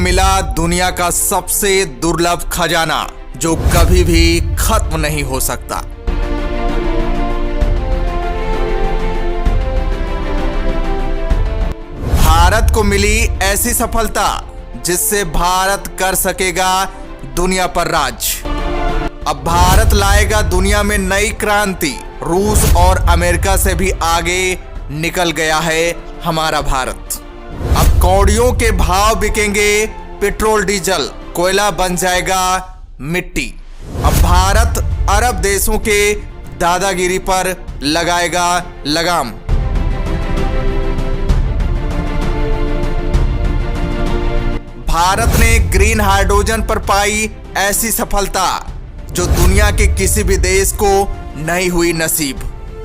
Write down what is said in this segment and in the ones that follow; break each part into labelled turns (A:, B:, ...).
A: मिला दुनिया का सबसे दुर्लभ खजाना जो कभी भी खत्म नहीं हो सकता। भारत को मिली ऐसी सफलता जिससे भारत कर सकेगा दुनिया पर राज। अब भारत लाएगा दुनिया में नई क्रांति। रूस और अमेरिका से भी आगे निकल गया है हमारा भारत। अब कौड़ियों के भाव बिकेंगे पेट्रोल डीजल, कोयला बन जाएगा मिट्टी। अब भारत अरब देशों के दादागिरी पर लगाएगा लगाम। भारत ने ग्रीन हाइड्रोजन पर पाई ऐसी सफलता जो दुनिया के किसी भी देश को नहीं हुई नसीब।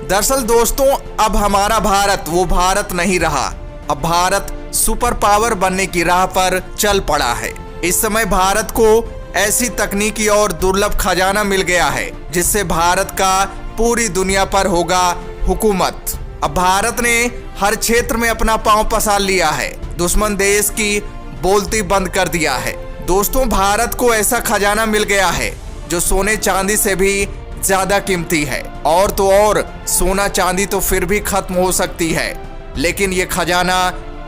A: दरअसल दोस्तों, अब हमारा भारत वो भारत नहीं रहा। अब भारत सुपर पावर बनने की राह पर चल पड़ा है। इस समय भारत को ऐसी तकनीकी और दुर्लभ खजाना मिल गया है जिससे भारत का पूरी दुनिया पर होगा हुकूमत। अब भारत ने हर क्षेत्र में अपना पांव पसार लिया है। दुश्मन देश की बोलती बंद कर दिया है। दोस्तों, भारत को ऐसा खजाना मिल गया है जो सोने चांदी से भी ज्यादा कीमती है। और तो और सोना चांदी तो फिर भी खत्म हो सकती है, लेकिन ये खजाना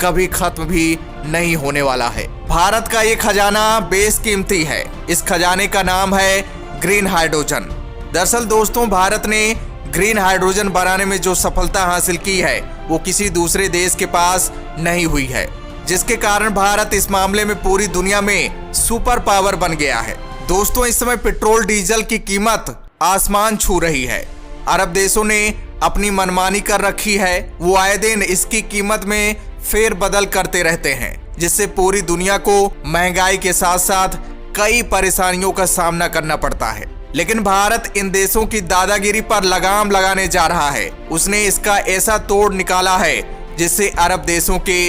A: कभी खत्म भी नहीं होने वाला है। भारत का ये खजाना बेशकीमती है। इस खजाने का नाम है ग्रीन हाइड्रोजन। दरअसल दोस्तों, भारत ने ग्रीन हाइड्रोजन बनाने में जो सफलता हासिल की है वो किसी दूसरे देश के पास नहीं हुई है, जिसके कारण भारत इस मामले में पूरी दुनिया में सुपर पावर बन गया है। दोस्तों, इस समय पेट्रोल डीजल की कीमत आसमान छू रही है। अरब देशों ने अपनी मनमानी कर रखी है। वो आए दिन इसकी कीमत में फेर बदल करते रहते हैं, जिससे पूरी दुनिया को महंगाई के साथ साथ कई परेशानियों का सामना करना पड़ता है। लेकिन भारत इन देशों की दादागिरी पर लगाम लगाने जा रहा है। उसने इसका ऐसा तोड़ निकाला है जिससे अरब देशों के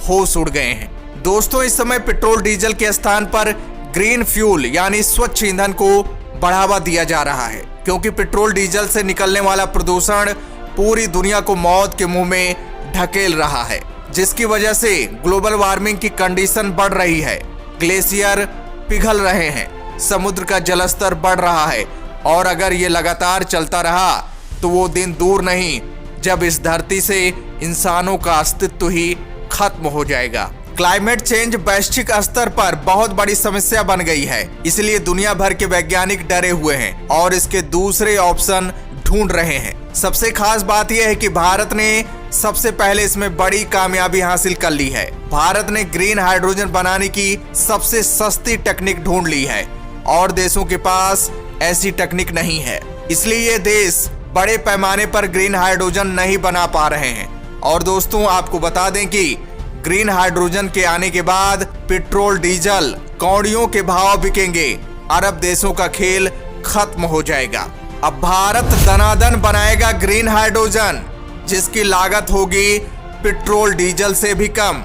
A: होश उड़ गए हैं। दोस्तों, इस समय पेट्रोल डीजल के स्थान पर ग्रीन फ्यूल यानी स्वच्छ ईंधन को बढ़ावा दिया जा रहा है, क्योंकि पेट्रोल डीजल से निकलने वाला प्रदूषण पूरी दुनिया को मौत के मुंह में ढकेल रहा है, जिसकी वजह से ग्लोबल वार्मिंग की कंडीशन बढ़ रही है। ग्लेशियर पिघल रहे हैं, समुद्र का जलस्तर बढ़ रहा है और अगर ये लगातार चलता रहा तो वो दिन दूर नहीं जब इस धरती से इंसानों का अस्तित्व ही खत्म हो जाएगा। क्लाइमेट चेंज वैश्विक स्तर पर बहुत बड़ी समस्या बन गई है, इसलिए दुनिया भर के वैज्ञानिक डरे हुए हैं और इसके दूसरे ऑप्शन ढूंढ रहे हैं। सबसे खास बात यह है कि भारत ने सबसे पहले इसमें बड़ी कामयाबी हासिल कर ली है। भारत ने ग्रीन हाइड्रोजन बनाने की सबसे सस्ती टेक्निक ढूंढ ली है और देशों के पास ऐसी टेक्निक नहीं है, इसलिए ये देश बड़े पैमाने पर ग्रीन हाइड्रोजन नहीं बना पा रहे हैं। और दोस्तों, आपको बता दें कि ग्रीन हाइड्रोजन के आने के बाद पेट्रोल डीजल कौड़ियों के भाव बिकेंगे। अरब देशों का खेल खत्म हो जाएगा। अब भारत दनादन बनाएगा ग्रीन हाइड्रोजन, जिसकी लागत होगी पेट्रोल डीजल से भी कम।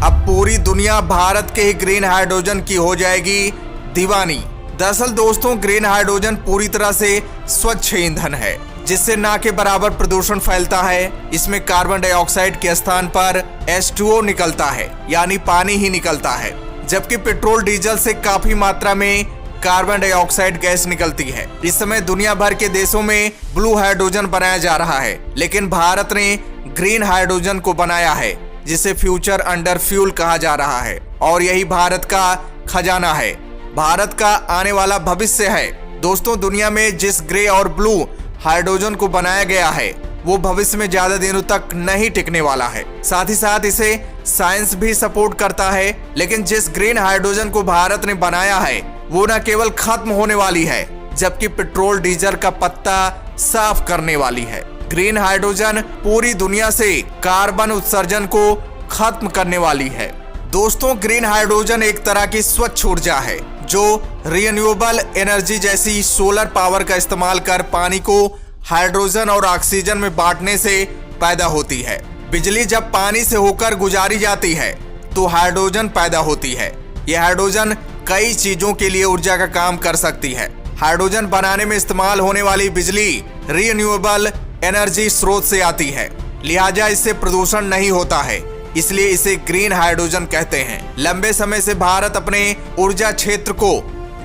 A: अब पूरी दुनिया भारत के ही ग्रीन हाइड्रोजन की हो जाएगी दीवानी। दरअसल दोस्तों, ग्रीन हाइड्रोजन पूरी तरह से स्वच्छ ईंधन है, जिससे ना के बराबर प्रदूषण फैलता है। इसमें कार्बन डाइऑक्साइड के स्थान पर H2O निकलता है, यानी पानी ही निकलता है, जबकि पेट्रोल डीजल से काफी मात्रा में कार्बन डाइऑक्साइड गैस निकलती है। इस समय दुनिया भर के देशों में ब्लू हाइड्रोजन बनाया जा रहा है, लेकिन भारत ने ग्रीन हाइड्रोजन को बनाया है, जिसे फ्यूचर अंडर फ्यूल कहा जा रहा है। और यही भारत का खजाना है, भारत का आने वाला भविष्य है। दोस्तों, दुनिया में जिस ग्रे और ब्लू हाइड्रोजन को बनाया गया है वो भविष्य में ज्यादा दिनों तक नहीं टिकने वाला है। साथ ही साथ इसे साइंस भी सपोर्ट करता है। लेकिन जिस ग्रीन हाइड्रोजन को भारत ने बनाया है वो न केवल खत्म होने वाली है, जबकि पेट्रोल डीजल का पत्ता साफ करने वाली है। ग्रीन हाइड्रोजन पूरी दुनिया से कार्बन उत्सर्जन को खत्म करने वाली है। दोस्तों, ग्रीन हाइड्रोजन एक तरह की स्वच्छ ऊर्जा है जो रिन्यूएबल एनर्जी जैसी सोलर पावर का इस्तेमाल कर पानी को हाइड्रोजन और ऑक्सीजन में बांटने से पैदा होती है। बिजली जब पानी से होकर गुजारी जाती है तो हाइड्रोजन पैदा होती है। यह हाइड्रोजन कई चीजों के लिए ऊर्जा का काम कर सकती है। हाइड्रोजन बनाने में इस्तेमाल होने वाली बिजली रिन्यूएबल एनर्जी स्रोत से आती है, लिहाजा इससे प्रदूषण नहीं होता है। इसलिए इसे ग्रीन हाइड्रोजन कहते हैं। लंबे समय से भारत अपने ऊर्जा क्षेत्र को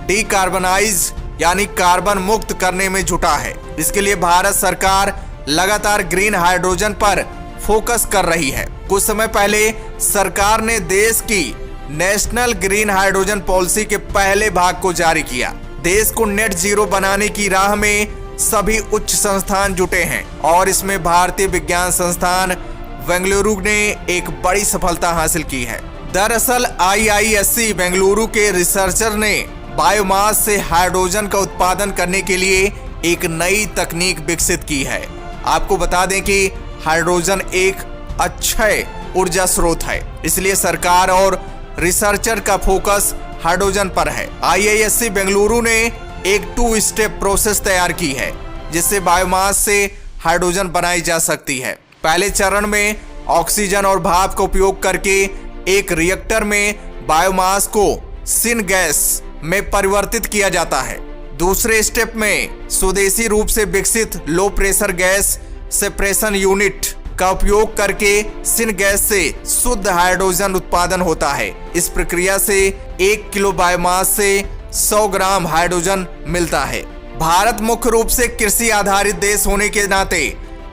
A: डीकार्बनाइज यानी कार्बन मुक्त करने में जुटा है। इसके लिए भारत सरकार लगातार ग्रीन हाइड्रोजन पर फोकस कर रही है। कुछ समय पहले सरकार ने देश की नेशनल ग्रीन हाइड्रोजन पॉलिसी के पहले भाग को जारी किया। देश को नेट जीरो बनाने की राह में सभी उच्च संस्थान जुटे हैं और इसमें भारतीय विज्ञान संस्थान बेंगलुरु ने एक बड़ी सफलता हासिल की है। दरअसल IISc बेंगलुरु के रिसर्चर ने बायोमास से हाइड्रोजन का उत्पादन करने के लिए एक नई तकनीक विकसित की है। आपको बता दें कि हाइड्रोजन एक अक्षय ऊर्जा स्रोत है, इसलिए सरकार और रिसर्चर का फोकस हाइड्रोजन पर है। IISc बेंगलुरु ने एक 2 स्टेप प्रोसेस तैयार की है जिससे बायोमास से हाइड्रोजन बनाई जा सकती है। पहले चरण में ऑक्सीजन और भाप का उपयोग करके एक रिएक्टर में बायोमास को सिन गैस में परिवर्तित किया जाता है। दूसरे स्टेप में स्वदेशी रूप से विकसित low pressure gas separation unit का उपयोग करके सिन गैस से शुद्ध हाइड्रोजन उत्पादन होता है। इस प्रक्रिया से 1 किलो बायोमास से 100 ग्राम हाइड्रोजन मिलता है। भारत मुख्य रूप से कृषि आधारित देश होने के नाते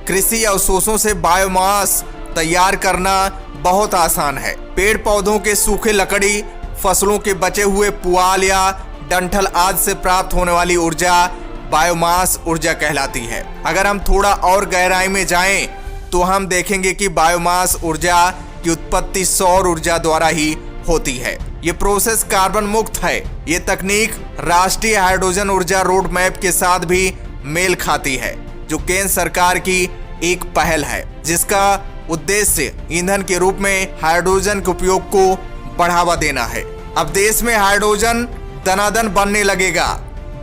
A: कृषि अवशेषों से बायोमास तैयार करना बहुत आसान है। पेड़ पौधों के सूखे लकड़ी, फसलों के बचे हुए पुआल या डंठल आदि से प्राप्त होने वाली ऊर्जा बायोमास ऊर्जा कहलाती है। अगर हम थोड़ा और गहराई में जाएं तो हम देखेंगे कि बायोमास ऊर्जा की उत्पत्ति सौर ऊर्जा द्वारा ही होती है। ये प्रोसेस कार्बन मुक्त है। ये तकनीक राष्ट्रीय हाइड्रोजन ऊर्जा रोड मैप के साथ भी मेल खाती है, जो केंद्र सरकार की एक पहल है जिसका उद्देश्य ईंधन के रूप में हाइड्रोजन के उपयोग को बढ़ावा देना है। अब देश में हाइड्रोजन दनादन बनने लगेगा।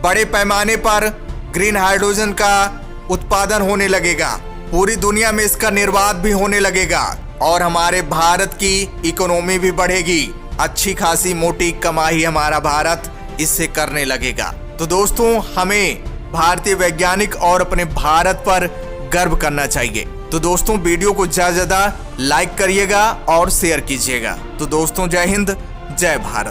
A: बड़े पैमाने पर ग्रीन हाइड्रोजन का उत्पादन होने लगेगा। पूरी दुनिया में इसका निर्यात भी होने लगेगा और हमारे भारत की इकोनॉमी भी बढ़ेगी। अच्छी खासी मोटी कमाई हमारा भारत इससे करने लगेगा। तो दोस्तों, हमें भारतीय वैज्ञानिक और अपने भारत पर गर्व करना चाहिए। तो दोस्तों, वीडियो को ज्यादा लाइक करिएगा और शेयर कीजिएगा। तो दोस्तों, जय हिंद, जय भारत।